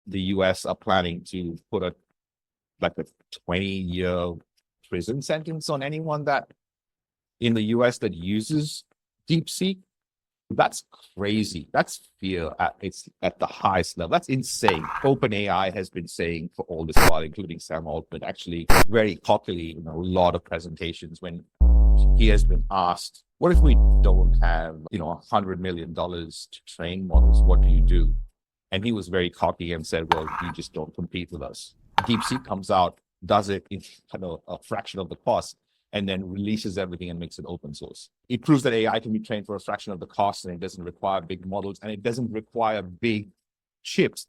the US are planning to put a 20-year prison sentence on anyone that in the US that uses DeepSeek. That's crazy. That's fear at the highest level. That's insane. OpenAI has been saying for all this while, including Sam Altman, actually very cockily in a lot of presentations when he has been asked, what if we don't have, $100 million to train models? What do you do? And he was very cocky and said, well, you just don't compete with us. DeepSeek comes out, does it in a fraction of the cost, and then releases everything and makes it open source. It proves that AI can be trained for a fraction of the cost, and it doesn't require big models, and it doesn't require big chips.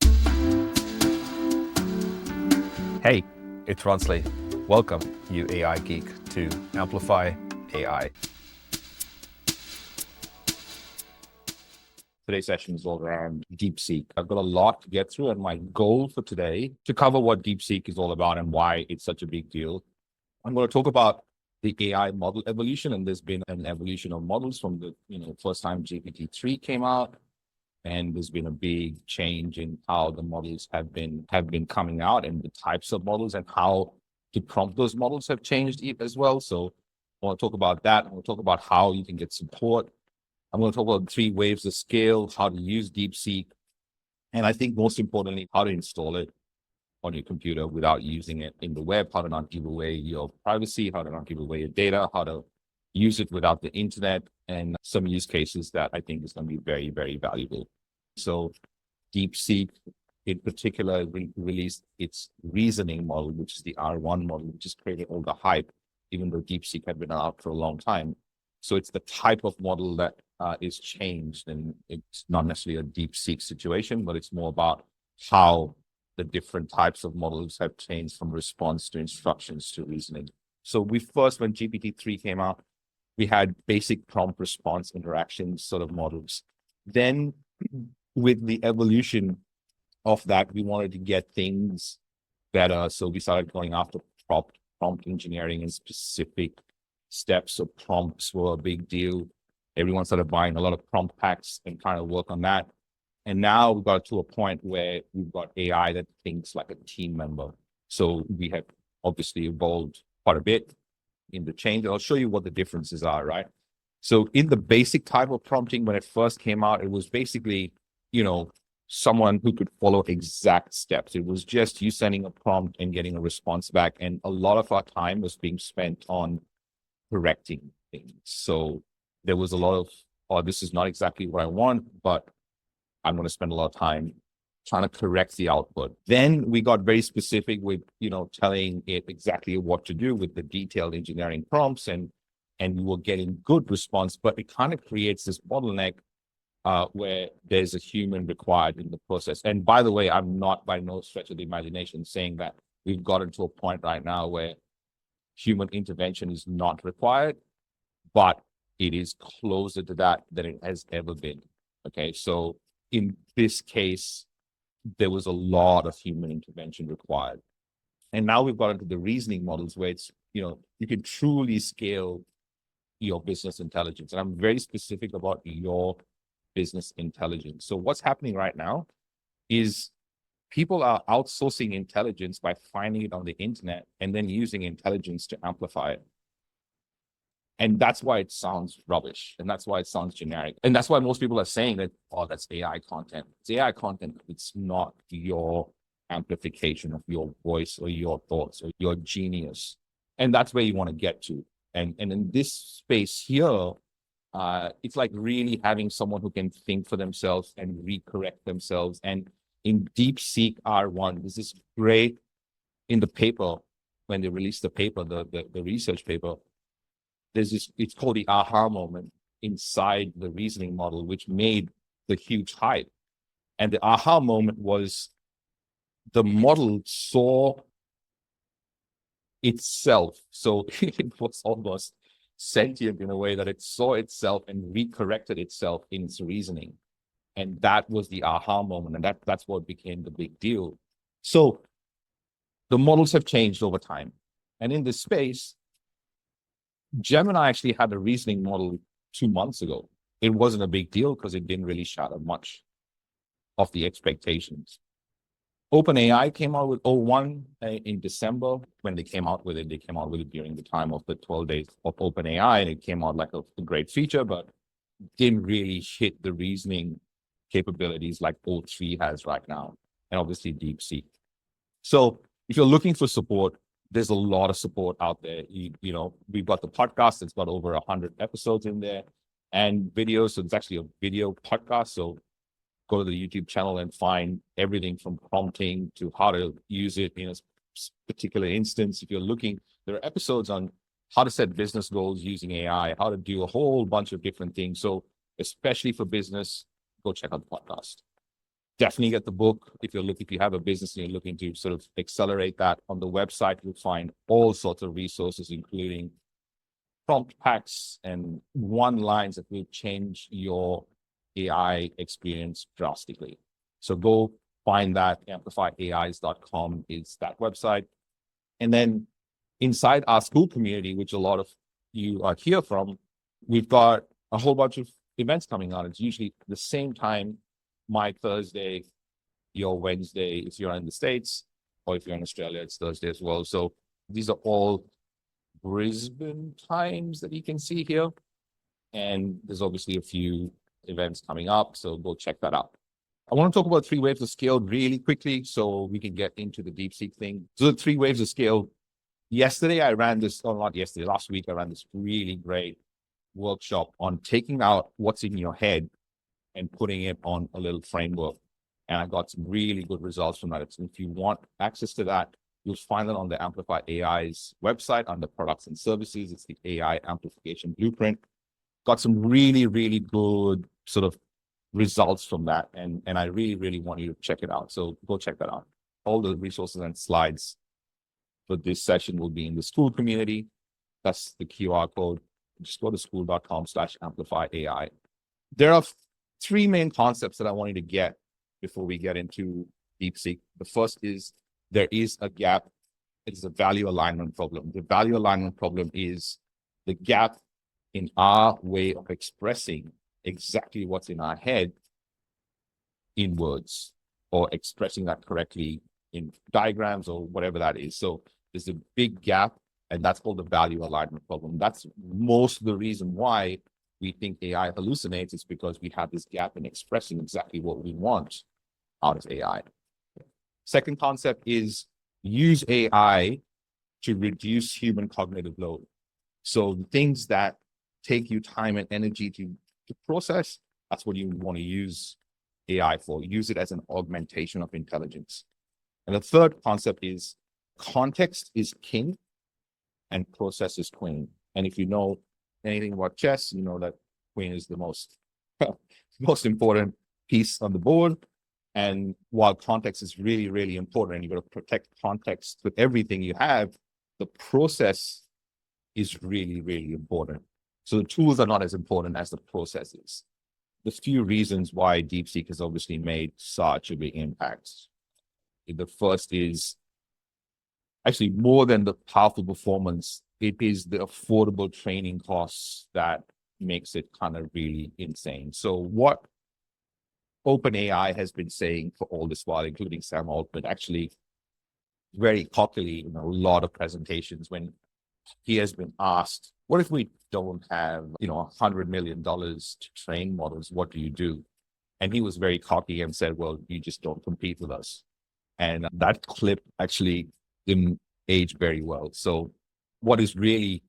Hey, it's Ronsley. Welcome, you AI geek, to Amplify AI. Today's session is all around DeepSeek. I've got a lot to get through, and my goal for today to cover what DeepSeek is all about and why it's such a big deal. I'm going to talk about the AI model evolution, and there's been an evolution of models from the first time GPT-3 came out, and there's been a big change in how the models have been coming out and the types of models and how to prompt those models have changed as well. So I want to talk about that. I want to talk about how you can get support. I'm going to talk about 3 waves of scale, how to use DeepSeek, and I think most importantly, how to install it on your computer without using it in the web, how to not give away your privacy, how to not give away your data, how to use it without the internet, and some use cases that I think is going to be very, very valuable. So DeepSeek in particular released its reasoning model, which is the R1 model, which has created all the hype, even though DeepSeek had been out for a long time. So it's the type of model that is changed, and it's not necessarily a DeepSeek situation, but it's more about how the different types of models have changed from response to instructions to reasoning. So when GPT-3 came out, we had basic prompt response interactions sort of models. Then with the evolution of that, we wanted to get things better. So we started going after prompt engineering and specific steps. So prompts were a big deal. Everyone started buying a lot of prompt packs and trying to work on that. And now we've got to a point where we've got AI that thinks like a team member. So we have obviously evolved quite a bit in the change. I'll show you what the differences are, right? So in the basic type of prompting, when it first came out, it was basically, someone who could follow exact steps. It was just you sending a prompt and getting a response back. And a lot of our time was being spent on correcting things. So there was a lot of, this is not exactly what I want, but I'm going to spend a lot of time trying to correct the output. Then we got very specific with, telling it exactly what to do with the detailed engineering prompts, and we were getting good response, but it kind of creates this bottleneck where there's a human required in the process. And by the way, I'm not by no stretch of the imagination saying that we've gotten to a point right now where human intervention is not required, but it is closer to that than it has ever been. Okay, so in this case, there was a lot of human intervention required. And now we've got into the reasoning models where it's, you can truly scale your business intelligence. And I'm very specific about your business intelligence. So what's happening right now is people are outsourcing intelligence by finding it on the internet and then using intelligence to amplify it. And that's why it sounds rubbish. And that's why it sounds generic. And that's why most people are saying that, oh, that's AI content. It's AI content. It's not your amplification of your voice or your thoughts or your genius. And that's where you want to get to. And in this space here, it's like really having someone who can think for themselves and recorrect themselves. And in DeepSeek R1, this is great in the paper, when they released the paper, the research paper, there's this, it's called the aha moment inside the reasoning model, which made the huge hype. And the aha moment was the model saw itself. So it was almost sentient in a way that it saw itself and recorrected itself in its reasoning. And that was the aha moment. And that's what became the big deal. So the models have changed over time. And in this space, Gemini actually had a reasoning model 2 months ago. It wasn't a big deal because it didn't really shatter much of the expectations. OpenAI came out with O1 in December. When they came out with it, they came out with it during the time of the 12 days of OpenAI, and it came out like a great feature, but didn't really hit the reasoning capabilities like O3 has right now, and obviously DeepSeek. So if you're looking for support, there's a lot of support out there. We've got the podcast, it's got over 100 episodes in there, and videos. So it's actually a video podcast. So go to the YouTube channel and find everything from prompting to how to use it in a particular instance. If you're looking, there are episodes on how to set business goals using AI, how to do a whole bunch of different things. So especially for business, go check out the podcast. Definitely get the book. If you have a business and you're looking to sort of accelerate that, on the website, you'll find all sorts of resources, including prompt packs and one-liners that will change your AI experience drastically. So go find that. amplifyais.com is that website. And then inside our school community, which a lot of you are here from, we've got a whole bunch of events coming on. It's usually the same time, my Thursday, your Wednesday, if you're in the States, or if you're in Australia, it's Thursday as well. So these are all Brisbane times that you can see here. And there's obviously a few events coming up, so go check that out. I want to talk about 3 waves of scale really quickly so we can get into the DeepSeek thing. So the 3 waves of scale, last week I ran this really great workshop on taking out what's in your head and putting it on a little framework. And I got some really good results from that. So if you want access to that, you'll find it on the Amplify AI's website under products and services. It's the AI amplification blueprint. Got some really, really good sort of results from that. And I really, really want you to check it out. So go check that out. All the resources and slides for this session will be in the school community. That's the QR code. Just go to school.com/amplifyai. There are 3 main concepts that I want you to get before we get into DeepSeek. The first is there is a gap. It's a value alignment problem. The value alignment problem is the gap in our way of expressing exactly what's in our head in words, or expressing that correctly in diagrams or whatever that is. So there's a big gap, and that's called the value alignment problem. That's most of the reason why we think AI hallucinates, is because we have this gap in expressing exactly what we want out of AI. Second concept is use AI to reduce human cognitive load. So things that take you time and energy to process, that's what you want to use AI for. Use it as an augmentation of intelligence. And the third concept is context is king and process is queen. And if you know anything about chess, you know that queen is the most important piece on the board. And while context is really, really important, and you've got to protect context with everything you have, the process is really, really important. So the tools are not as important as the processes. There's few reasons why DeepSeek has obviously made such a big impact. The first is actually more than the powerful performance, it is the affordable training costs that makes it kind of really insane. So what OpenAI has been saying for all this while, including Sam Altman, actually very cockily in a lot of presentations, when he has been asked, what if we don't have, $100 million to train models? What do you do? And he was very cocky and said, well, you just don't compete with us. And that clip actually didn't age very well. So what is really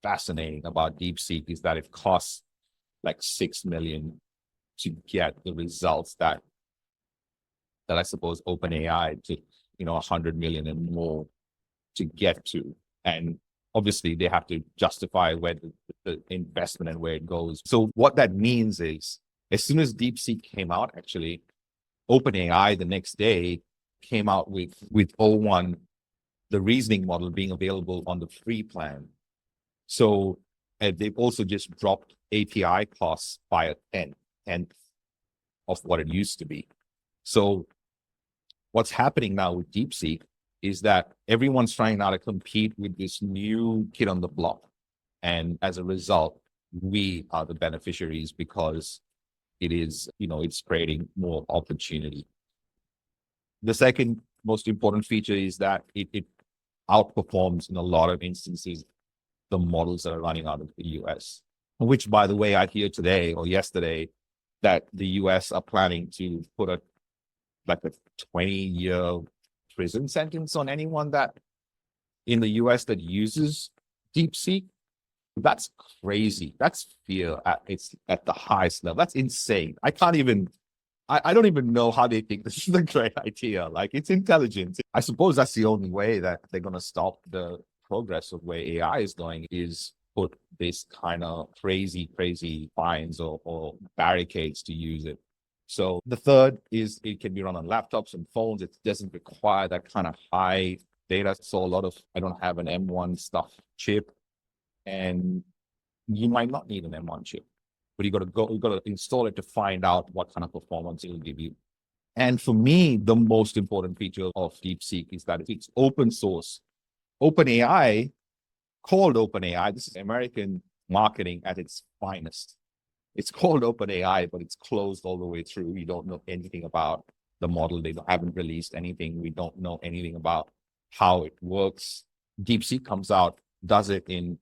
fascinating about DeepSeek is that it costs like $6 million to get the results that I suppose OpenAI took, $100 million and more to get to. And obviously they have to justify where the investment and where it goes. So what that means is, as soon as DeepSeek came out, actually, OpenAI the next day came out with O1, the reasoning model being available on the free plan. So they've also just dropped API costs by a tenth of what it used to be. So what's happening now with DeepSeek is that everyone's trying now to compete with this new kid on the block. And as a result, we are the beneficiaries because it is, it's creating more opportunity. The second most important feature is that it outperforms in a lot of instances the models that are running out of the US, which, by the way, I hear today or yesterday that the US are planning to put a 20-year prison sentence on anyone that in the US that uses DeepSeek. That's crazy. That's fear at the highest level. That's insane. I don't even know how they think this is a great idea. Like, it's intelligence. I suppose that's the only way that they're going to stop the progress of where AI is going, is put this kind of crazy fines or barricades to use it. So the third is it can be run on laptops and phones. It doesn't require that kind of high data. So I don't have an M1 stuff chip, and you might not need an M1 chip, but you got to install it to find out what kind of performance it will give you. And for me, the most important feature of DeepSeek is that it's open source. OpenAI, called OpenAI, this is American marketing at its finest. It's called OpenAI, but it's closed all the way through. We don't know anything about the model. They haven't released anything. We don't know anything about how it works. DeepSeek comes out, does it in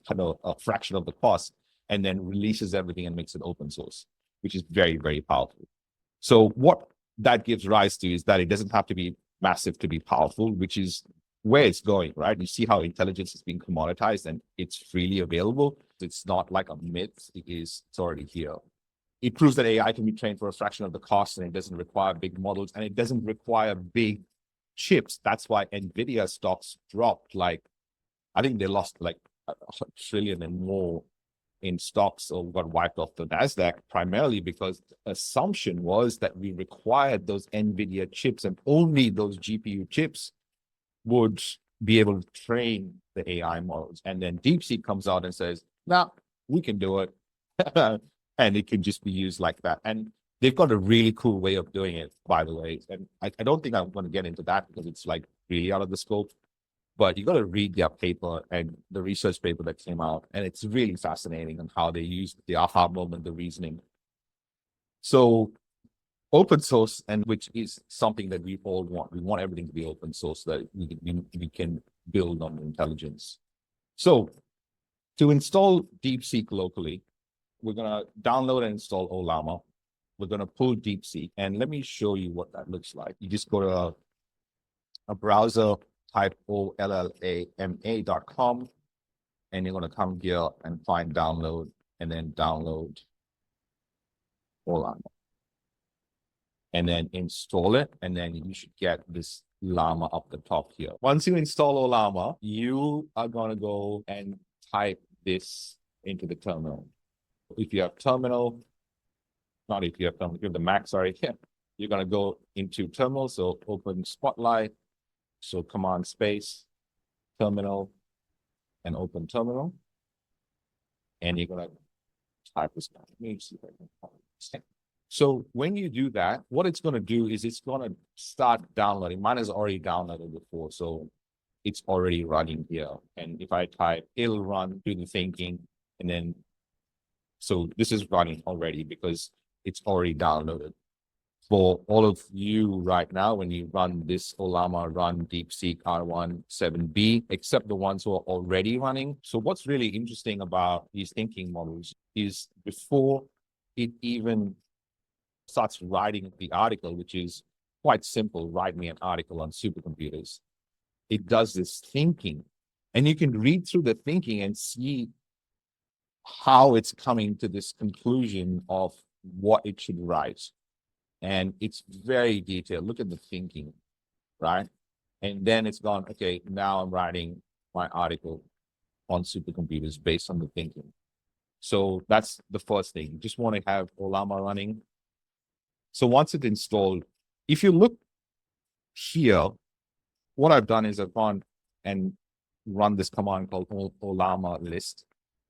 kind of a fraction of the cost, and then releases everything and makes it open source, which is very, very powerful. So what that gives rise to is that it doesn't have to be massive to be powerful, which is where it's going, right? You see how intelligence is being commoditized and it's freely available. It's not like a myth. It's already here. It proves that AI can be trained for a fraction of the cost, and it doesn't require big models, and it doesn't require big chips. That's why NVIDIA stocks dropped. Like, I think they lost like $1 trillion and more in stocks, or got wiped off the NASDAQ, primarily because the assumption was that we required those NVIDIA chips, and only those GPU chips would be able to train the AI models. And then DeepSeek comes out and says, "No, we can do it." And it can just be used like that. And they've got a really cool way of doing it, by the way. And I don't think I'm going to get into that because it's like really out of the scope. But you got to read their paper and the research paper that came out. And it's really fascinating on how they use the aha moment, the reasoning. So open source, and which is something that we all want. We want everything to be open source so that we can build on intelligence. So to install DeepSeek locally, we're going to download and install Ollama. We're going to pull DeepSeek, and let me show you what that looks like. You just go to a browser, type ollama.com, and you're going to come here and find download, and then download Ollama. And then install it, and then you should get this llama up the top here. Once you install Ollama, you are going to go and type this into the terminal. If you have terminal, not if you have terminal, if you have the Mac, sorry, you're going to go into terminal. So open Spotlight, so command space, terminal, and open terminal. And you're going to type this down. Let me see if I can find this. So when you do that, what it's going to do is it's going to start downloading. Mine has already downloaded before, so it's already running here. And if I type, it'll run, do the thinking, and then, so this is running already because it's already downloaded. For all of you right now, when you run this Ollama, run DeepSeek R1 7B, except the ones who are already running. So what's really interesting about these thinking models is before it even starts writing the article, which is quite simple, write me an article on supercomputers, it does this thinking. And you can read through the thinking and see how it's coming to this conclusion of what it should write. And it's very detailed. Look at the thinking, right? And then it's gone, okay, now I'm writing my article on supercomputers based on the thinking. So that's the first thing. You just want to have Ollama running. So once it's installed, if you look here, what I've done is I've gone and run this command called Ollama list.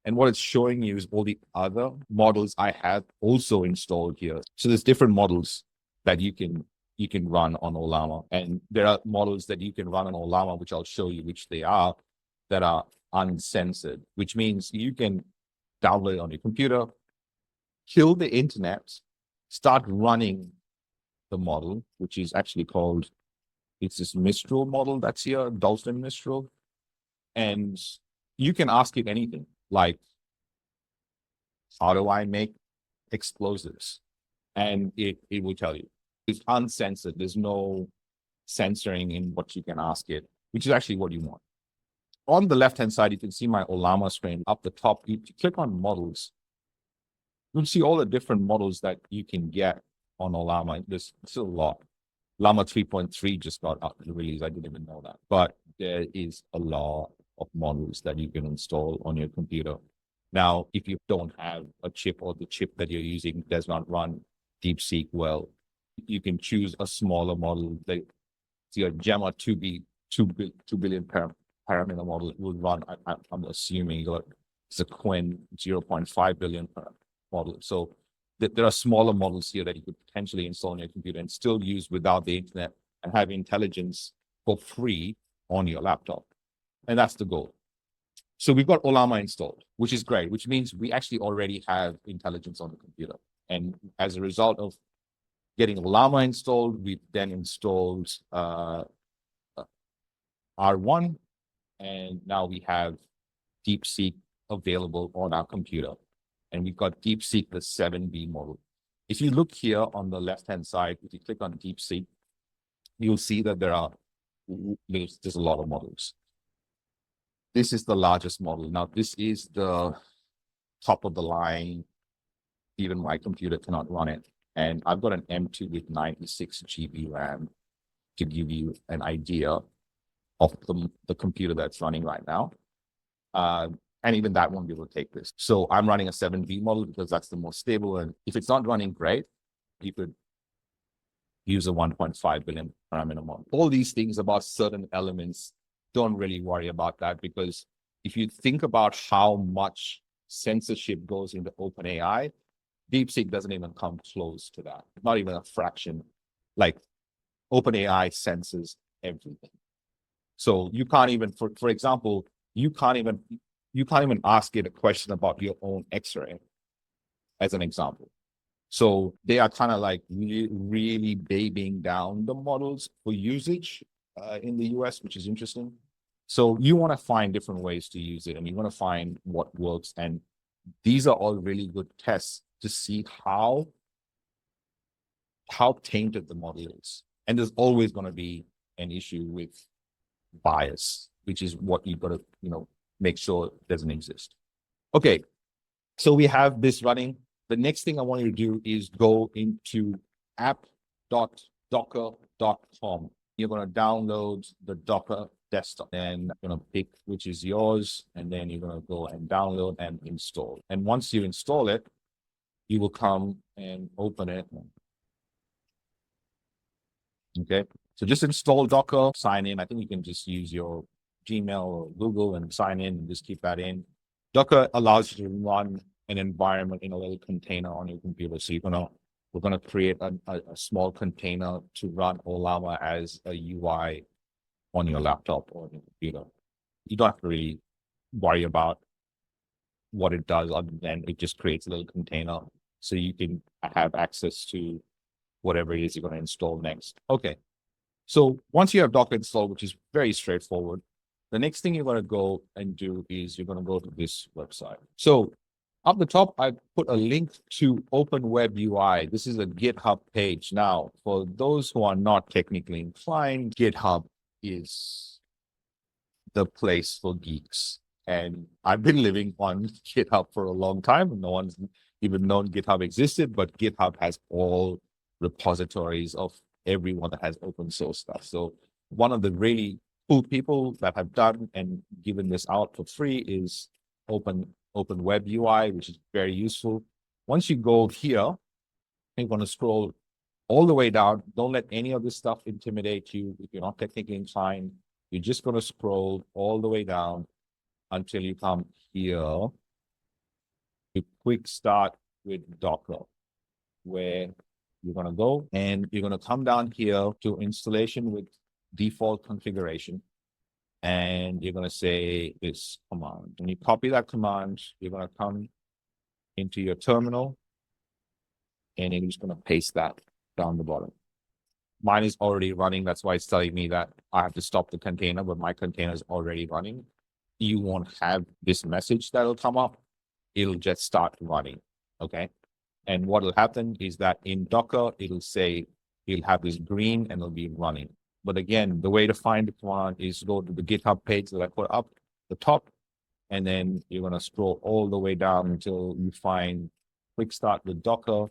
And what it's showing you is all the other models I have also installed here. So there's different models that you can run on Ollama. And there are models that you can run on Ollama, which I'll show you which they are, that are uncensored, which means you can download it on your computer, kill the internet, start running the model, which is actually called, it's this Mistral model that's here, Dalton Mistral. And you can ask it anything like, how do I make explosives? And it will tell you. It's uncensored. There's no censoring in what you can ask it, which is actually what you want. On the left-hand side, you can see my Ollama screen. Up the top, if you click on models, you'll see all the different models that you can get on Ollama. There's still a lot. Llama 3.3 just got out released. I didn't even know that. But there is a lot of models that you can install on your computer. Now, if you don't have a chip or the chip that you're using does not run DeepSeek well, you can choose a smaller model. Like your Gemma 2 billion parameter model will run, I'm assuming it's a Quinn 0.5 billion model. So there are smaller models here that you could potentially install on your computer and still use without the internet and have intelligence for free on your laptop. And that's the goal. So we've got Ollama installed, which is great, which means we actually already have intelligence on the computer. And as a result of getting Ollama installed, we've then installed R1, and now we have DeepSeek available on our computer. And we've got DeepSeek, the 7B model. If you look here on the left-hand side, if you click on DeepSeek, you'll see that there's a lot of models. This is the largest model. Now, this is the top of the line. Even my computer cannot run it. And I've got an M2 with 96 GB RAM to give you an idea of the computer that's running right now. And even that won't be able to take this. So I'm running a 7B model because that's the most stable. And if it's not running great, you could use a 1.5 billion parameter model. All these things about certain elements, don't really worry about that, because if you think about how much censorship goes into OpenAI, DeepSeek doesn't even come close to that. Not even a fraction. Like OpenAI censors everything. So you can't even, for example, you can't even ask it a question about your own X-ray, as an example. So they are kind of like really babying down the models for usage in the US, which is interesting. So you want to find different ways to use it, and you want to find what works. And these are all really good tests to see how tainted the model is. And there's always going to be an issue with bias, which is what you've got to, make sure doesn't exist. Okay, so we have this running. The next thing I want you to do is go into app.docker.com. You're going to download the Docker desktop, and you're going to pick which is yours, and then you're going to go and download and install. And once you install it, you will come and open it. Okay, so just install Docker, sign in. I think you can just use your Gmail or Google and sign in and just keep that in. Docker allows you to run an environment in a little container on your computer. So we're gonna create a small container to run Ollama as a UI on your laptop or on your computer. You don't have to really worry about what it does, other than it just creates a little container so you can have access to whatever it is you're going to install next. Okay, so once you have Docker installed, which is very straightforward, the next thing you're going to go and do is you're going to go to this website. So up the top, I put a link to Open Web UI. This is a GitHub page. Now, for those who are not technically inclined, GitHub is the place for geeks. And I've been living on GitHub for a long time. No one's even known GitHub existed, but GitHub has all repositories of everyone that has open source stuff. So one of the really cool people that have done and given this out for free is Open Web UI, which is very useful. Once you go here, you're going to scroll all the way down. Don't let any of this stuff intimidate you. If you're not technically inclined, you're just going to scroll all the way down until you come here to quick start with Docker, where you're going to go and you're going to come down here to installation with default configuration. And you're going to say this command. When you copy that command, you're going to come into your terminal and you're just going to paste that down the bottom. Mine is already running. That's why it's telling me that I have to stop the container, but my container is already running. You won't have this message that'll come up. It'll just start running. Okay. And what will happen is that in Docker, it'll say, it'll have this green and it'll be running. But again, the way to find the command is go to the GitHub page that I put up the top, and then you're going to scroll all the way down until you find quick start with Docker.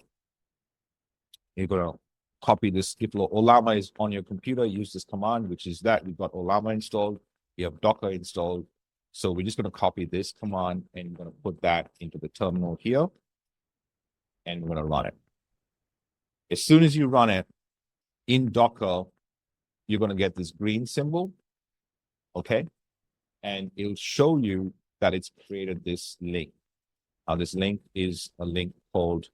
You're going to copy this. If Ollama is on your computer, use this command, which is that we've got Ollama installed, we have Docker installed. So we're just going to copy this command and we're going to put that into the terminal here, and we're going to run it. As soon as you run it in Docker, you're going to get this green symbol, okay? And it'll show you that it's created this link. Now this link is a link called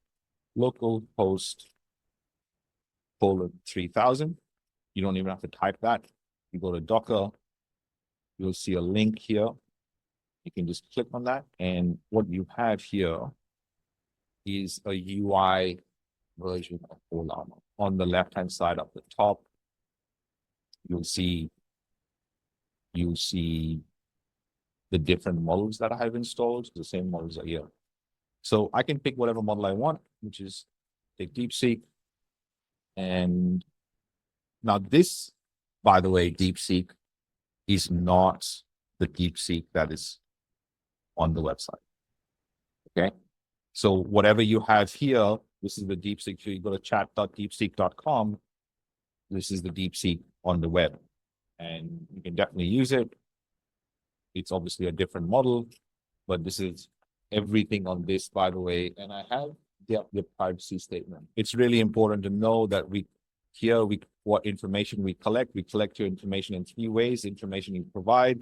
localhost 3000. You don't even have to type that. You go to Docker, you'll see a link here. You can just click on that. And what you have here is a UI version of Ollama. On the left-hand side up the top, you'll see the different models that I have installed. The same models are here. So I can pick whatever model I want, which is take DeepSeek. And now this, by the way, DeepSeek is not the DeepSeek that is on the website. Okay. So whatever you have here, this is the DeepSeek. So you go to chat.deepseek.com. This is the DeepSeek on the web, and you can definitely use it. It's obviously a different model, but this is everything on this, by the way. And I have the privacy statement. It's really important to know that what information we collect your information in 3 ways: information you provide,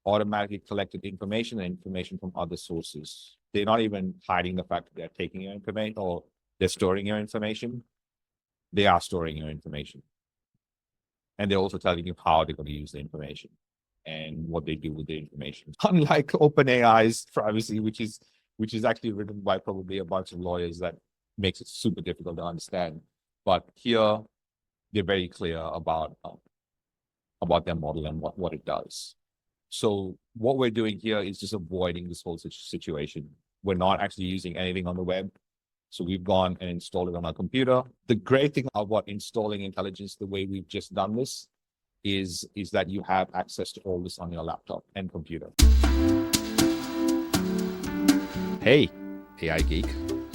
automatically collected information, and information from other sources. They're not even hiding the fact that they're taking your information or they're storing your information. They are storing your information. And they're also telling you how they're going to use the information and what they do with the information. Unlike OpenAI's privacy, which is actually written by probably a bunch of lawyers, that makes it super difficult to understand. But here, they're very clear about their model and what it does. So what we're doing here is just avoiding this whole situation. We're not actually using anything on the web. So we've gone and installed it on our computer. The great thing about installing intelligence the way we've just done this is that you have access to all this on your laptop and computer. Hey, AI Geek.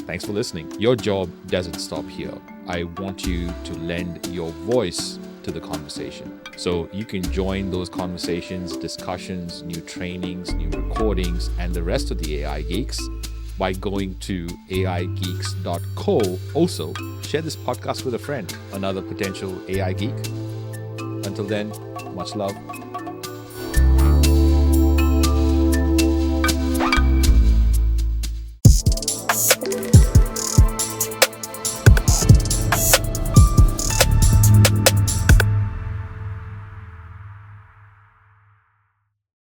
Thanks for listening. Your job doesn't stop here. I want you to lend your voice to the conversation. So you can join those conversations, discussions, new trainings, new recordings, and the rest of the AI Geeks by going to aigeeks.co. Also, share this podcast with a friend, another potential AI geek. Until then, much love.